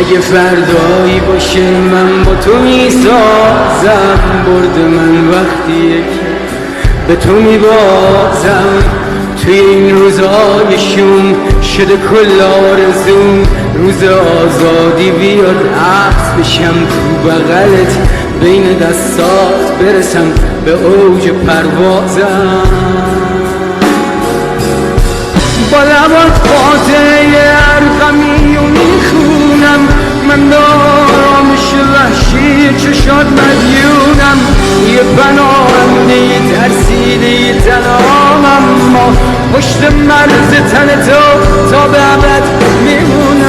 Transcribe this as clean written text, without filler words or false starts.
اگه فردایی باشه من با تو میسازم، برد من وقتیه که به تو میبازم. توی این روزای شوم شده کل آرزوم، روز آزادی بیاد عکس بشم تو بغلت، بین دستات برسم به اوج پروازم. با لبات خاطره ارقمی و میخونم، من دارامش وحشی چشات مدیونم. یه پناهم یه ترسیده یه تنامم، ما پشت مرز تن تو تا به ابد میمونم.